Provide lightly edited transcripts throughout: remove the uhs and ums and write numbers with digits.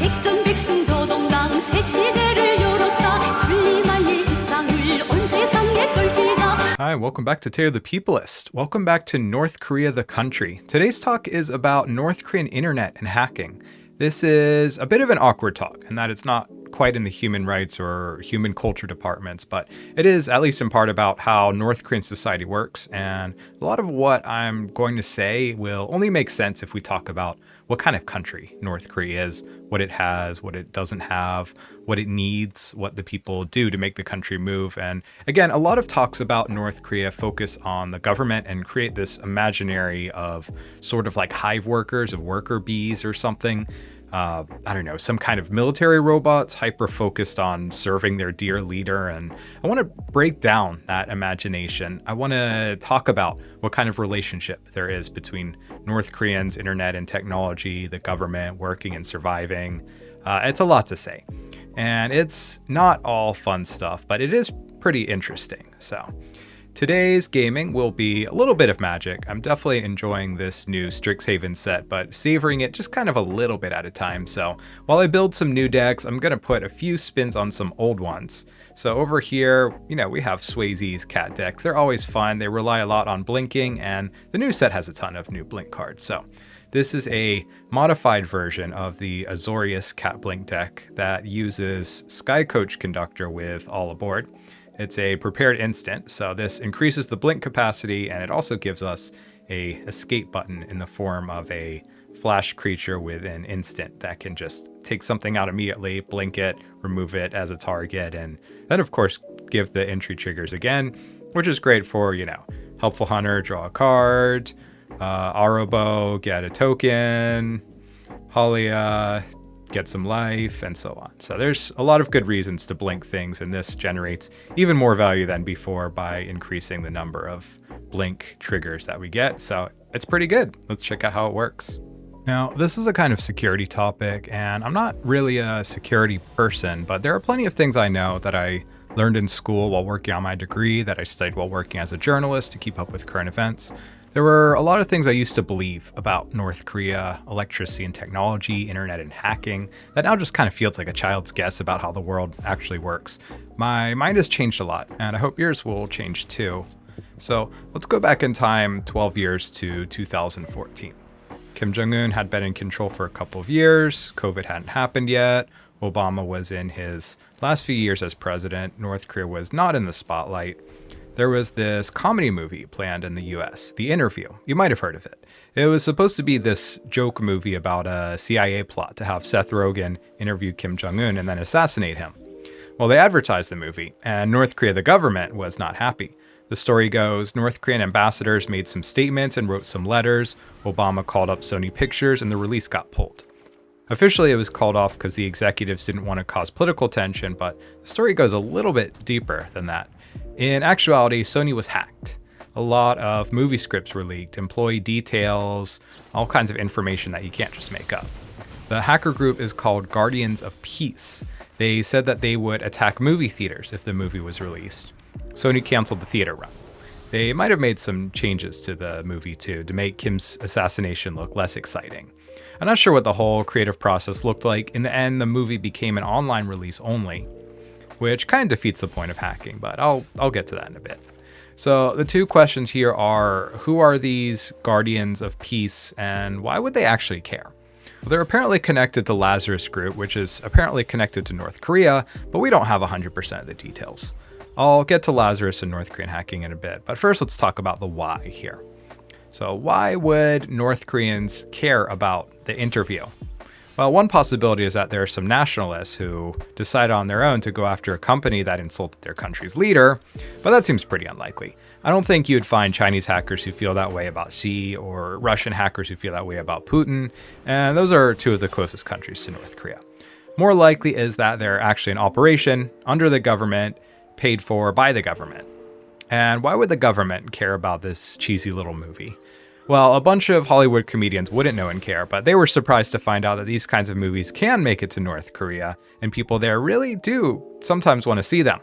백전백승도동강 새 시대를 열었다. 천리만리의 희상을 온 세상에 떨치자. Hi, welcome back to Taylor the Peopleist. Welcome back to North Korea the country. Today's talk is about North Korean internet and hacking. This is a bit of an awkward talk in that it's not quite in the human rights or human culture departments, but it is at least in part about how North Korean society works. And a lot of what I'm going to say will only make sense if we talk about what kind of country North Korea is, what it has, what it doesn't have, what it needs, what the people do to make the country move. And again, a lot of talks about North Korea focus on the government and create this imaginary of sort of like hive workers, of worker bees or something. I don't know, some kind of military robots hyper-focused on serving their dear leader. And I want to break down that imagination. I want to talk about what kind of relationship there is between North Koreans, internet and technology, the government, working and surviving. It's a lot to say. And it's not all fun stuff, but it is pretty interesting. So today's gaming will be a little bit of magic. I'm definitely enjoying this new Strixhaven set, but savoring it just kind of a little bit at a time. So while I build some new decks, I'm going to put a few spins on some old ones. So over here, we have Swayze's cat decks. They're always fun. They rely a lot on blinking, and the new set has a ton of new blink cards. So this is a modified version of the Azorius cat blink deck that uses Sky Coach Conductor with All Aboard. It's a prepared instant, so this increases the blink capacity, and it also gives us a escape button in the form of a flash creature with an instant that can just take something out immediately, blink it, remove it as a target, and then of course give the entry triggers again, which is great for, Helpful Hunter, draw a card, Arobo, get a token, Halia, get some life, and so on. So there's a lot of good reasons to blink things, and this generates even more value than before by increasing the number of blink triggers that we get. So it's pretty good. Let's check out how it works. Now, this is a kind of security topic, and I'm not really a security person, but there are plenty of things I know that I learned in school while working on my degree, that I studied while working as a journalist to keep up with current events. There were a lot of things I used to believe about North Korea, electricity and technology, internet and hacking, that now just kind of feels like a child's guess about how the world actually works. My mind has changed a lot, and I hope yours will change too. So let's go back in time 12 years to 2014. Kim Jong-un had been in control for a couple of years, COVID hadn't happened yet, Obama was in his last few years as president, North Korea was not in the spotlight. There was this comedy movie planned in the US, The Interview. You might have heard of it. It was supposed to be this joke movie about a CIA plot to have Seth Rogen interview Kim Jong-un and then assassinate him. Well, they advertised the movie, and North Korea, the government, was not happy. The story goes, North Korean ambassadors made some statements and wrote some letters. Obama called up Sony Pictures, and the release got pulled. Officially, it was called off because the executives didn't want to cause political tension, but the story goes a little bit deeper than that. In actuality, Sony was hacked. A lot of movie scripts were leaked, employee details, all kinds of information that you can't just make up. The hacker group is called Guardians of Peace. They said that they would attack movie theaters if the movie was released. Sony canceled the theater run. They might have made some changes to the movie too, to make Kim's assassination look less exciting. I'm not sure what the whole creative process looked like. In the end, the movie became an online release only, which kind of defeats the point of hacking, but I'll get to that in a bit. So the two questions here are, who are these Guardians of Peace, and why would they actually care? Well, they're apparently connected to Lazarus Group, which is apparently connected to North Korea, but we don't have 100% of the details. I'll get to Lazarus and North Korean hacking in a bit, but first let's talk about the why here. So why would North Koreans care about the interview? Well, one possibility is that there are some nationalists who decide on their own to go after a company that insulted their country's leader, but that seems pretty unlikely. I don't think you'd find Chinese hackers who feel that way about Xi or Russian hackers who feel that way about Putin, and those are two of the closest countries to North Korea. More likely is that they're actually an operation under the government, paid for by the government. And why would the government care about this cheesy little movie? Well, a bunch of Hollywood comedians wouldn't know and care, but they were surprised to find out that these kinds of movies can make it to North Korea, and people there really do sometimes want to see them.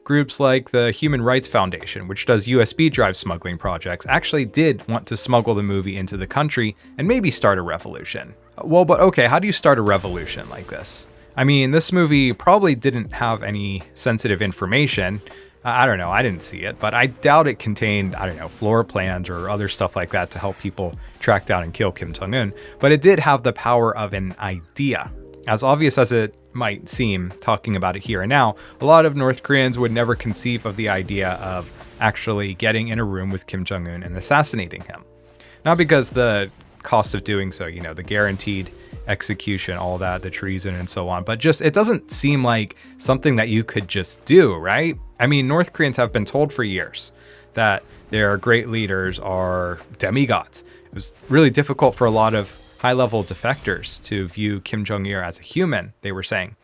Groups like the Human Rights Foundation, which does USB drive smuggling projects, actually did want to smuggle the movie into the country and maybe start a revolution. Well, but okay, how do you start a revolution like this? I mean, this movie probably didn't have any sensitive information. I don't know, I didn't see it, but I doubt it contained, I don't know, floor plans or other stuff like that to help people track down and kill Kim Jong-un. But it did have the power of an idea. As obvious as it might seem, talking about it here and now, a lot of North Koreans would never conceive of the idea of actually getting in a room with Kim Jong-un and assassinating him. Not because the cost of doing so, you know, the guaranteed execution, all that, the treason and so on, but just it doesn't seem like something that you could just do, right? I mean, North Koreans have been told for years that their great leaders are demigods. It was really difficult for a lot of high-level defectors to view Kim Jong-il as a human, they were saying,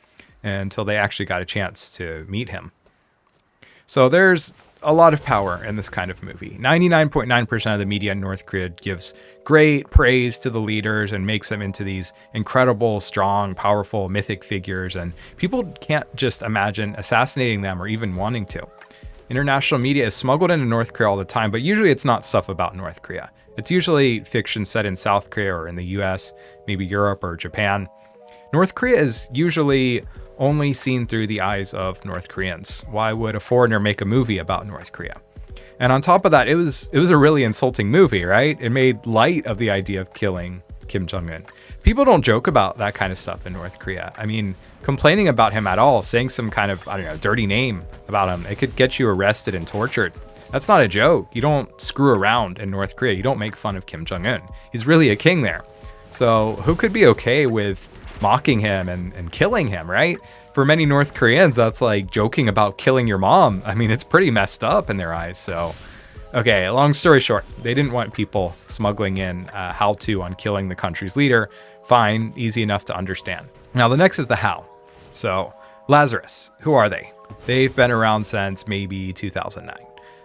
until they actually got a chance to meet him. So there's a lot of power in this kind of movie. 99.9% of the media in North Korea gives great praise to the leaders and makes them into these incredible, strong, powerful, mythic figures, and people can't just imagine assassinating them or even wanting to. International media is smuggled into North Korea all the time, but usually it's not stuff about North Korea. It's usually fiction set in South Korea or in the US, maybe Europe or Japan. North Korea is usually only seen through the eyes of North Koreans. Why would a foreigner make a movie about North Korea? And on top of that, it was a really insulting movie, right? It made light of the idea of killing Kim Jong-un. People don't joke about that kind of stuff in North Korea. I mean, complaining about him at all, saying some kind of, I don't know, dirty name about him, it could get you arrested and tortured. That's not a joke. You don't screw around in North Korea. You don't make fun of Kim Jong-un. He's really a king there. So who could be okay with mocking him and killing him, right? For many North Koreans, that's like joking about killing your mom. I mean, it's pretty messed up in their eyes. So, okay, long story short, they didn't want people smuggling in how-to on killing the country's leader. Fine, easy enough to understand. Now, the next is the how. So, Lazarus, who are they? They've been around since maybe 2009.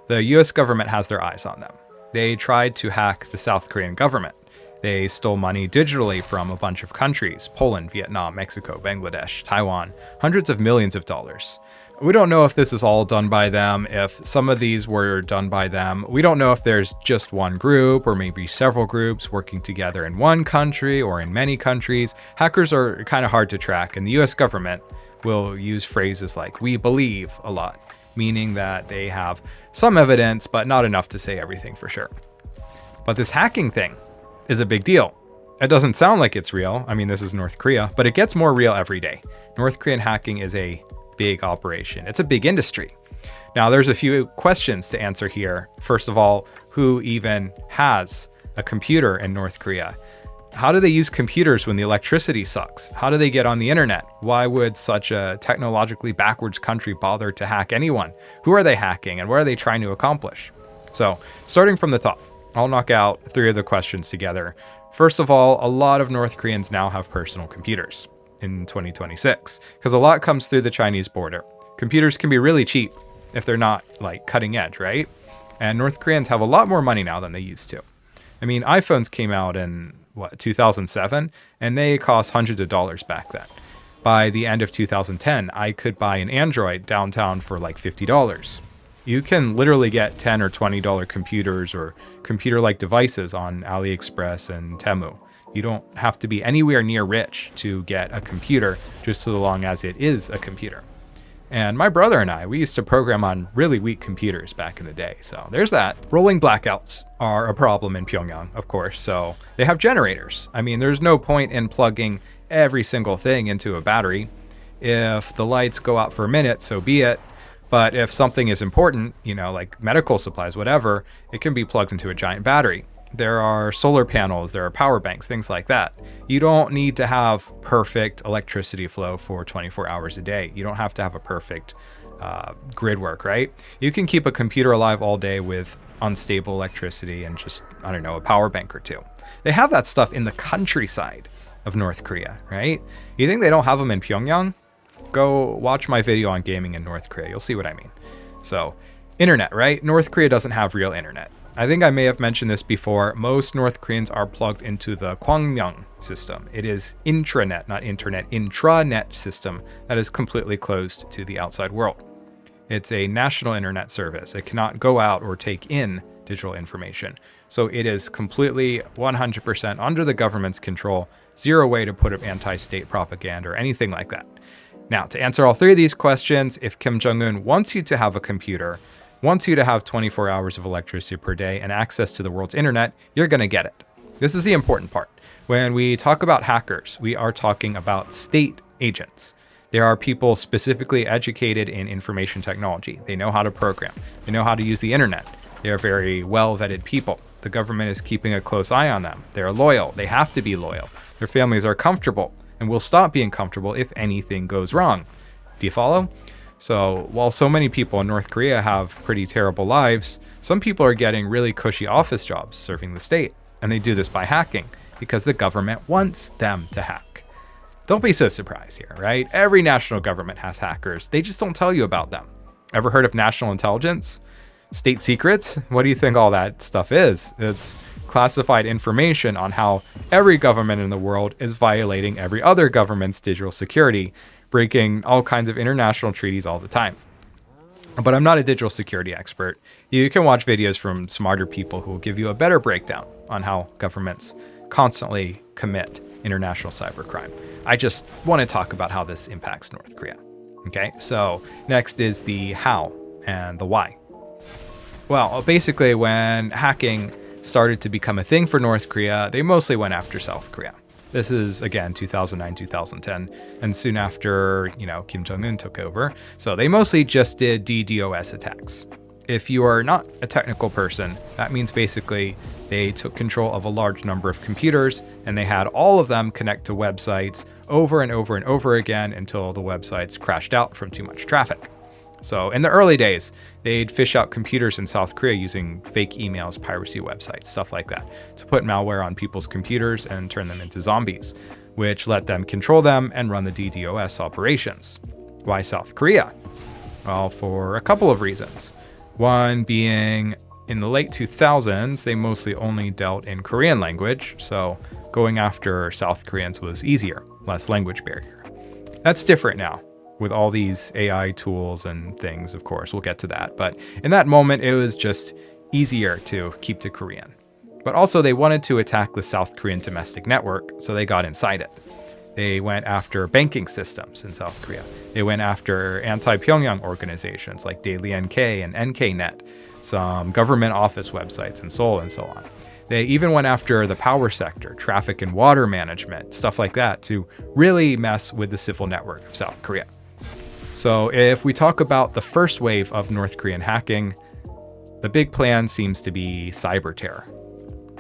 The US government has their eyes on them. They tried to hack the South Korean government. They stole money digitally from a bunch of countries: Poland, Vietnam, Mexico, Bangladesh, Taiwan, hundreds of millions of dollars. We don't know if this is all done by them, if some of these were done by them. We don't know if there's just one group or maybe several groups working together in one country or in many countries. Hackers are kind of hard to track, and the US government will use phrases like "we believe" a lot, meaning that they have some evidence, but not enough to say everything for sure. But this hacking thing is a big deal. It doesn't sound like it's real. I mean, this is North Korea, but it gets more real every day. North Korean hacking is a big operation. It's a big industry. Now, there's a few questions to answer here. First of all, who even has a computer in North Korea? How do they use computers when the electricity sucks? How do they get on the internet? Why would such a technologically backwards country bother to hack anyone? Who are they hacking and what are they trying to accomplish? So, starting from the top, I'll knock out 3 of the questions together. First of all, a lot of North Koreans now have personal computers in 2026 because a lot comes through the Chinese border. Computers can be really cheap if they're not like cutting edge, right? And North Koreans have a lot more money now than they used to. I mean, iPhones came out in 2007, and they cost hundreds of dollars back then. By the end of 2010, I could buy an Android downtown for like $50. You can literally get $10 or $20 computers or computer-like devices on AliExpress and Temu. You don't have to be anywhere near rich to get a computer, just so long as it is a computer. And my brother and I, we used to program on really weak computers back in the day. So there's that. Rolling blackouts are a problem in Pyongyang, of course. So they have generators. I mean, there's no point in plugging every single thing into a battery. If the lights go out for a minute, so be it. But if something is important, you know, like medical supplies, whatever, it can be plugged into a giant battery. There are solar panels, there are power banks, things like that. You don't need to have perfect electricity flow for 24 hours a day. You don't have to have a perfect grid work, right? You can keep a computer alive all day with unstable electricity and just, I don't know, a power bank or two. They have that stuff in the countryside of North Korea, right? You think they don't have them in Pyongyang? Go watch my video on gaming in North Korea. You'll see what I mean. So, internet, right? North Korea doesn't have real internet. I think I may have mentioned this before. Most North Koreans are plugged into the Kwangmyeong system. It is intranet, not internet, intranet system that is completely closed to the outside world. It's a national internet service. It cannot go out or take in digital information. So it is completely 100% under the government's control. Zero way to put up anti-state propaganda or anything like that. Now, to answer all three of these questions, if Kim Jong-un wants you to have a computer, wants you to have 24 hours of electricity per day and access to the world's internet, you're going to get it. This is the important part. When we talk about hackers, we are talking about state agents. There are people specifically educated in information technology. They know how to program. They know how to use the internet. They are very well-vetted people. The government is keeping a close eye on them. They're loyal. They have to be loyal. Their families are comfortable and will stop being comfortable if anything goes wrong. Do you follow? So while so many people in North Korea have pretty terrible lives, some people are getting really cushy office jobs serving the state. And they do this by hacking because the government wants them to hack. Don't be so surprised here, right? Every national government has hackers. They just don't tell you about them. Ever heard of national intelligence? State secrets? What do you think all that stuff is? It's classified information on how every government in the world is violating every other government's digital security, breaking all kinds of international treaties all the time. But I'm not a digital security expert. You can watch videos from smarter people who will give you a better breakdown on how governments constantly commit international cybercrime. I just want to talk about how this impacts North Korea. Okay, so next is the how and the why. Well, basically when hacking started to become a thing for North Korea, they mostly went after South Korea. This is, again, 2009, 2010, and soon after, Kim Jong-un took over. So they mostly just did DDoS attacks. If you are not a technical person, that means basically they took control of a large number of computers and they had all of them connect to websites over and over and over again until the websites crashed out from too much traffic. So in the early days, they'd fish out computers in South Korea using fake emails, piracy websites, stuff like that, to put malware on people's computers and turn them into zombies, which let them control them and run the DDoS operations. Why South Korea? Well, for a couple of reasons. One being, in the late 2000s, they mostly only dealt in Korean language, so going after South Koreans was easier, less language barrier. That's different now. With all these AI tools and things, of course, we'll get to that. But in that moment, it was just easier to keep to Korean. But also they wanted to attack the South Korean domestic network, so they got inside it. They went after banking systems in South Korea. They went after anti-Pyongyang organizations like Daily NK and NKNet, some government office websites in Seoul and so on. They even went after the power sector, traffic and water management, stuff like that, to really mess with the civil network of South Korea. So if we talk about the first wave of North Korean hacking, the big plan seems to be cyber terror,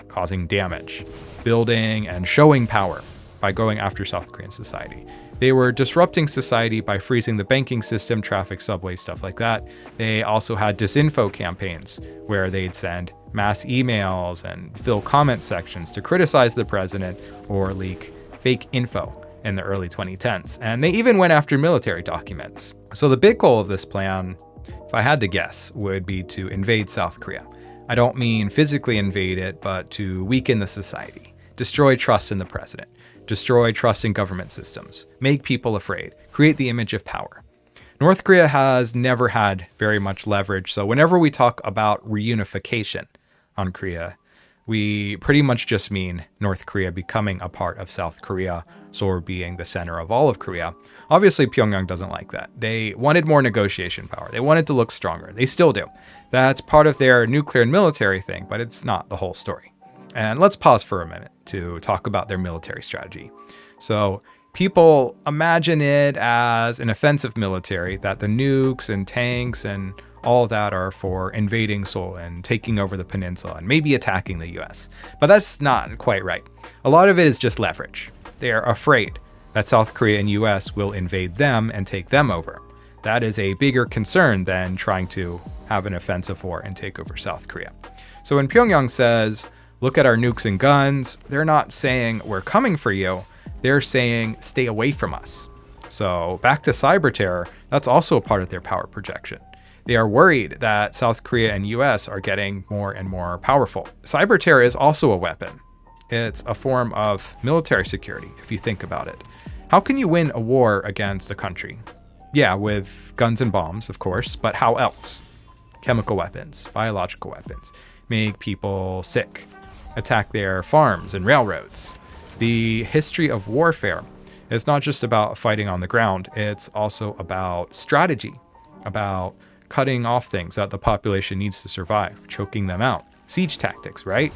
causing damage, building and showing power by going after South Korean society. They were disrupting society by freezing the banking system, traffic, subways, stuff like that. They also had disinfo campaigns where they'd send mass emails and fill comment sections to criticize the president or leak fake info in the early 2010s. And they even went after military documents. So the big goal of this plan, if I had to guess, would be to invade South Korea. I don't mean physically invade it, but to weaken the society, destroy trust in the president, destroy trust in government systems, make people afraid, create the image of power. North Korea has never had very much leverage, so whenever we talk about reunification on Korea, we pretty much just mean North Korea becoming a part of South Korea, Seoul being the center of all of Korea. Obviously, Pyongyang doesn't like that. They wanted more negotiation power. They wanted to look stronger. They still do. That's part of their nuclear and military thing, but it's not the whole story. And let's pause for a minute to talk about their military strategy. So people imagine it as an offensive military, that the nukes and tanks and all of that are for invading Seoul and taking over the peninsula and maybe attacking the US. But that's not quite right. A lot of it is just leverage. They're afraid that South Korea and US will invade them and take them over. That is a bigger concern than trying to have an offensive war and take over South Korea. So when Pyongyang says, look at our nukes and guns, they're not saying we're coming for you. They're saying stay away from us. So back to cyber terror, that's also a part of their power projection. They are worried that South Korea and US are getting more and more powerful. Cyber terror is also a weapon. It's a form of military security, if you think about it. How can you win a war against a country? Yeah, with guns and bombs, of course, but how else? Chemical weapons, biological weapons, make people sick, attack their farms and railroads. The history of warfare is not just about fighting on the ground, it's also about strategy, about cutting off things that the population needs to survive, choking them out. Siege tactics, right?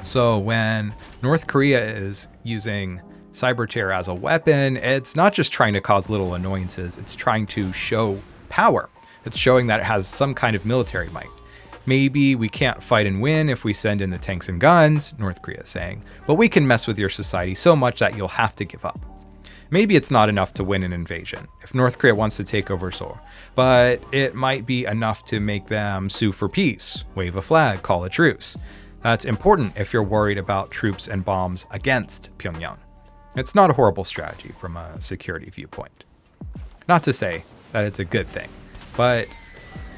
So when North Korea is using cyber terror as a weapon, it's not just trying to cause little annoyances, it's trying to show power. It's showing that it has some kind of military might. Maybe we can't fight and win if we send in the tanks and guns, North Korea is saying, but we can mess with your society so much that you'll have to give up. Maybe it's not enough to win an invasion if North Korea wants to take over Seoul, but it might be enough to make them sue for peace, wave a flag, call a truce. That's important if you're worried about troops and bombs against Pyongyang. It's not a horrible strategy from a security viewpoint. Not to say that it's a good thing, but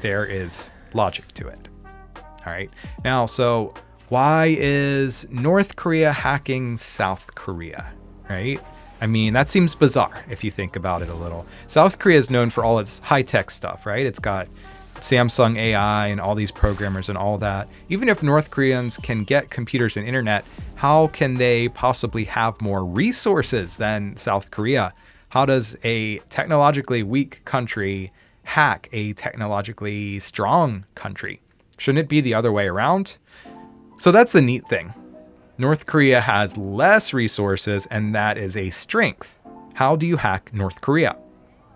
there is logic to it. All right. Now, so why is North Korea hacking South Korea, right? I mean, that seems bizarre if you think about it a little. South Korea is known for all its high-tech stuff, right? It's got Samsung AI and all these programmers and all that. Even if North Koreans can get computers and internet, how can they possibly have more resources than South Korea? How does a technologically weak country hack a technologically strong country? Shouldn't it be the other way around? So that's the neat thing. North Korea has less resources, and that is a strength. How do you hack North Korea?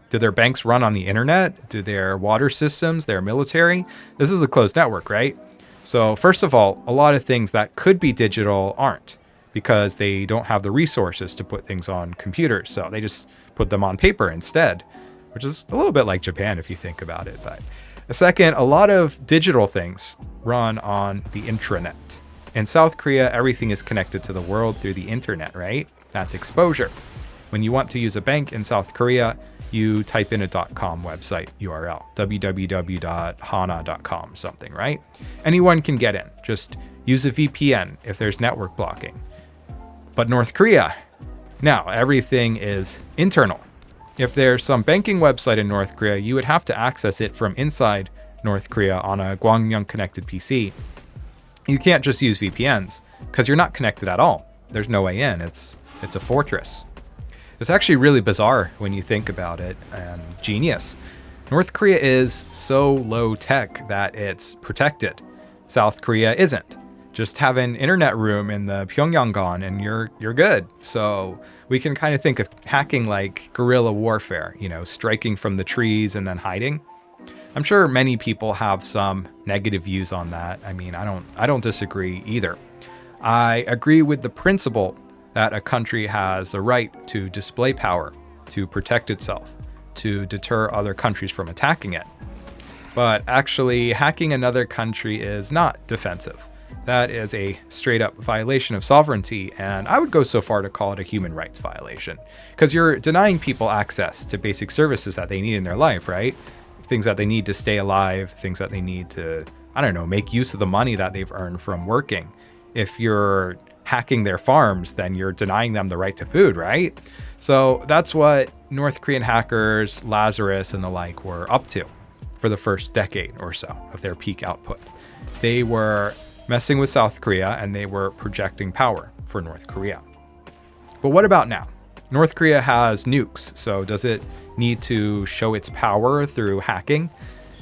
Do their banks run on the internet? Do their water systems, their military? This is a closed network, right? So first of all, a lot of things that could be digital aren't, because they don't have the resources to put things on computers. So they just put them on paper instead, which is a little bit like Japan if you think about it. But second, a lot of digital things run on the intranet. In South Korea, everything is connected to the world through the internet, right? That's exposure. When you want to use a bank in South Korea, you type in a .com website URL, www.hana.com something, right? Anyone can get in. Just use a VPN if there's network blocking. But North Korea, now everything is internal. If there's some banking website in North Korea, you would have to access it from inside North Korea on a Gwangyang connected PC. You can't just use VPNs because you're not connected at all. There's no way in. It's a fortress. It's actually really bizarre when you think about it, and genius. North Korea is so low tech that it's protected. South Korea isn't. Just have an internet room in the Pyongyang and you're good. So we can kind of think of hacking like guerrilla warfare, striking from the trees and then hiding. I'm sure many people have some negative views on that. I mean, I don't disagree either. I agree with the principle that a country has the right to display power, to protect itself, to deter other countries from attacking it. But actually, hacking another country is not defensive. That is a straight up violation of sovereignty, and I would go so far to call it a human rights violation, because you're denying people access to basic services that they need in their life, right? Things that they need to stay alive, things that they need to, make use of the money that they've earned from working. If you're hacking their farms, then you're denying them the right to food, right? So that's what North Korean hackers, Azorius and the like were up to for the first decade or so of their peak output. They were messing with South Korea and they were projecting power for North Korea. But what about now? North Korea has nukes, so does it need to show its power through hacking?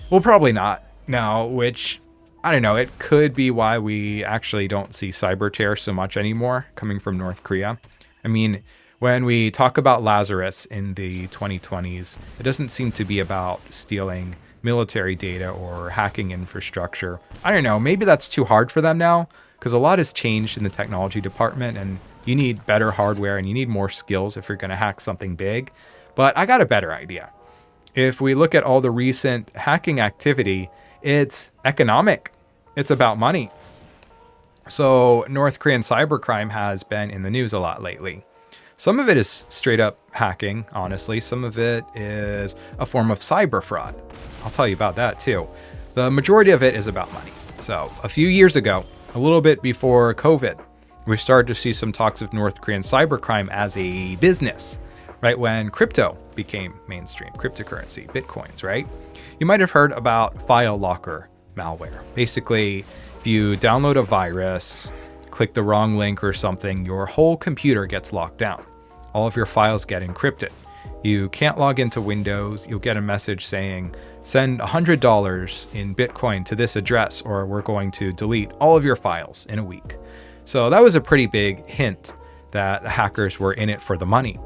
Well, probably not now, which, it could be why we actually don't see cyber terror so much anymore coming from North Korea. I mean, when we talk about Azorius in the 2020s, it doesn't seem to be about stealing military data or hacking infrastructure. Maybe that's too hard for them now, because a lot has changed in the technology department and you need better hardware and you need more skills if you're going to hack something big. But I got a better idea. If we look at all the recent hacking activity, it's economic. It's about money. So North Korean cybercrime has been in the news a lot lately. Some of it is straight up hacking, honestly. Some of it is a form of cyber fraud. I'll tell you about that too. The majority of it is about money. So a few years ago, a little bit before COVID, we started to see some talks of North Korean cybercrime as a business, right? When crypto became mainstream, cryptocurrency, bitcoins, right? You might have heard about file locker malware. Basically, if you download a virus, click the wrong link or something, your whole computer gets locked down. All of your files get encrypted. You can't log into Windows. You'll get a message saying, send $100 in Bitcoin to this address, or we're going to delete all of your files in a week. So that was a pretty big hint that the hackers were in it for the money.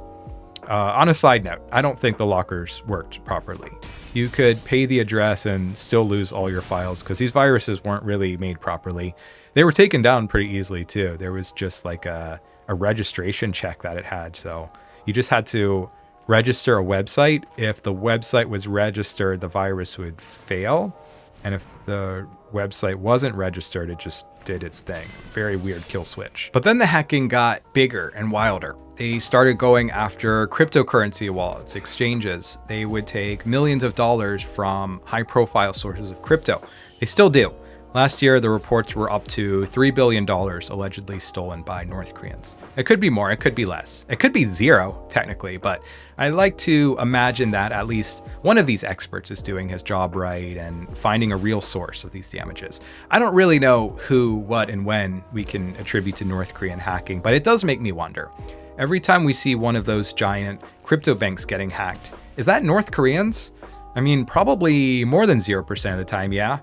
On a side note, I don't think the lockers worked properly. You could pay the address and still lose all your files because these viruses weren't really made properly. They were taken down pretty easily too. There was just like a registration check that it had. So you just had to register a website. If the website was registered, the virus would fail. And if the website wasn't registered, it just did its thing. Very weird kill switch. But then the hacking got bigger and wilder. They started going after cryptocurrency wallets, exchanges. They would take millions of dollars from high-profile sources of crypto. They still do. Last year, the reports were up to $3 billion allegedly stolen by North Koreans. It could be more, it could be less. It could be zero, technically, but I like to imagine that at least one of these experts is doing his job right and finding a real source of these damages. I don't really know who, what, and when we can attribute to North Korean hacking, but it does make me wonder. Every time we see one of those giant crypto banks getting hacked, is that North Koreans? I mean, probably more than 0% of the time, yeah.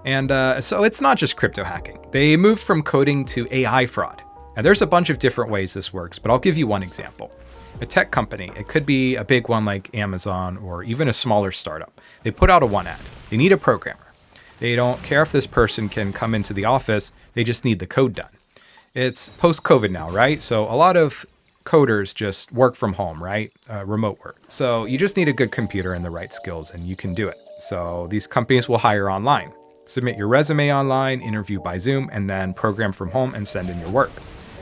And so it's not just crypto hacking. They moved from coding to AI fraud. Now there's a bunch of different ways this works, but I'll give you one example. A tech company, it could be a big one like Amazon or even a smaller startup. They put out a one ad. They need a programmer. They don't care if this person can come into the office. They just need the code done. It's post-COVID now, right? So a lot of coders just work from home, right? Remote work. So you just need a good computer and the right skills and you can do it. So these companies will hire online. Submit your resume online, interview by Zoom, and then program from home and send in your work.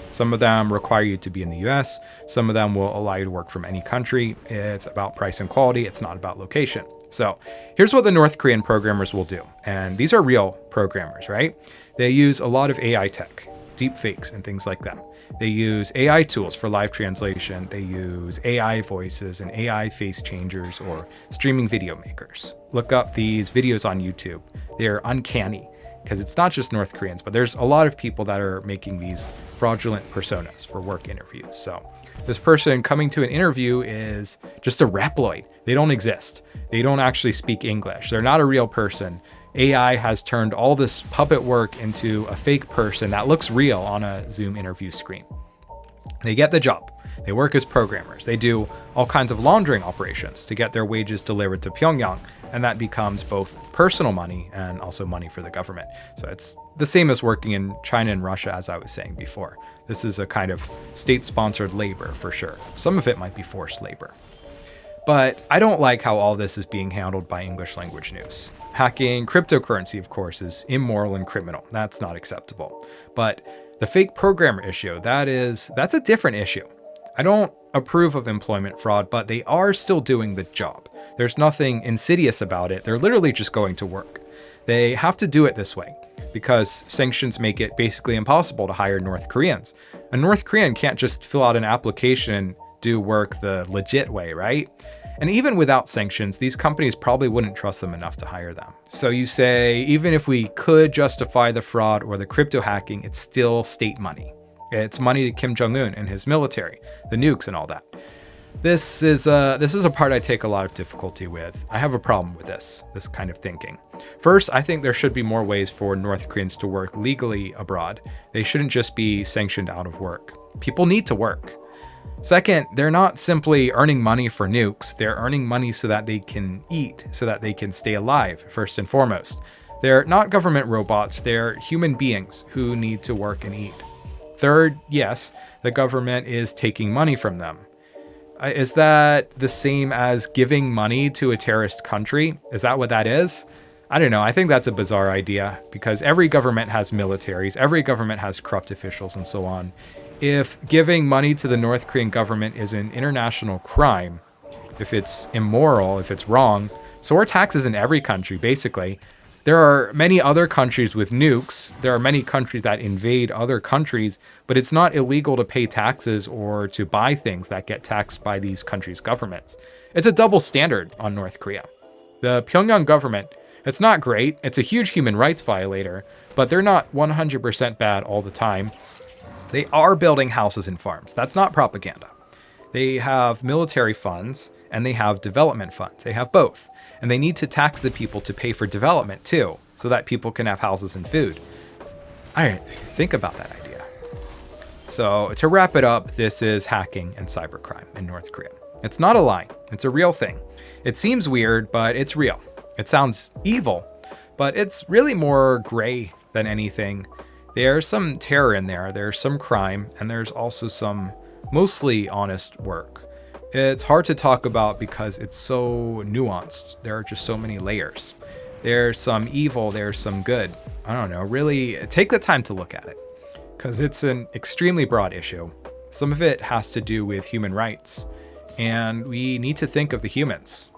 Some of them require you to be in the US. Some of them will allow you to work from any country. It's about price and quality. It's not about location. So here's what the North Korean programmers will do. And these are real programmers, right? They use a lot of AI tech, deep fakes and things like that. They use AI tools for live translation. They use AI voices and AI face changers or streaming video makers. Look up these videos on YouTube. They're uncanny because it's not just North Koreans, but there's a lot of people that are making these fraudulent personas for work interviews. So this person coming to an interview is just a Reploid. They don't exist. They don't actually speak English. They're not a real person. AI has turned all this puppet work into a fake person that looks real on a Zoom interview screen. They get the job. They work as programmers. They do all kinds of laundering operations to get their wages delivered to Pyongyang, and that becomes both personal money and also money for the government. So it's the same as working in China and Russia, as I was saying before. This is a kind of state-sponsored labor for sure. Some of it might be forced labor. But I don't like how all this is being handled by English language news. Hacking cryptocurrency, of course, is immoral and criminal. That's not acceptable. But the fake programmer issue, that's a different issue. I don't approve of employment fraud, but they are still doing the job. There's nothing insidious about it. They're literally just going to work. They have to do it this way because sanctions make it basically impossible to hire North Koreans. A North Korean can't just fill out an application and do work the legit way, right? And even without sanctions, these companies probably wouldn't trust them enough to hire them. So you say, even if we could justify the fraud or the crypto hacking, it's still state money. It's money to Kim Jong-un and his military, the nukes and all that. This is a part I take a lot of difficulty with. I have a problem with this kind of thinking. First, I think there should be more ways for North Koreans to work legally abroad. They shouldn't just be sanctioned out of work. People need to work. Second, they're not simply earning money for nukes. They're earning money so that they can eat, so that they can stay alive, first and foremost. They're not government robots. They're human beings who need to work and eat. Third, yes, the government is taking money from them. Is that the same as giving money to a terrorist country? Is that what that is? I don't know. I think that's a bizarre idea because every government has militaries, every government has corrupt officials and so on. If giving money to the North Korean government is an international crime, if it's immoral, if it's wrong, so are taxes in every country, basically. There are many other countries with nukes. There are many countries that invade other countries, but it's not illegal to pay taxes or to buy things that get taxed by these countries' governments. It's a double standard on North Korea. The Pyongyang government, it's not great. It's a huge human rights violator, but they're not 100% bad all the time. They are building houses and farms. That's not propaganda. They have military funds and they have development funds. They have both. And they need to tax the people to pay for development too, so that people can have houses and food. All right, think about that idea. So to wrap it up, this is hacking and cybercrime in North Korea. It's not a lie. It's a real thing. It seems weird, but it's real. It sounds evil, but it's really more gray than anything. There's some terror in there. There's some crime, and there's also some mostly honest work. It's hard to talk about because it's so nuanced. There are just so many layers. There's some evil, there's some good. I don't know, really take the time to look at it because it's an extremely broad issue. Some of it has to do with human rights, and we need to think of the humans.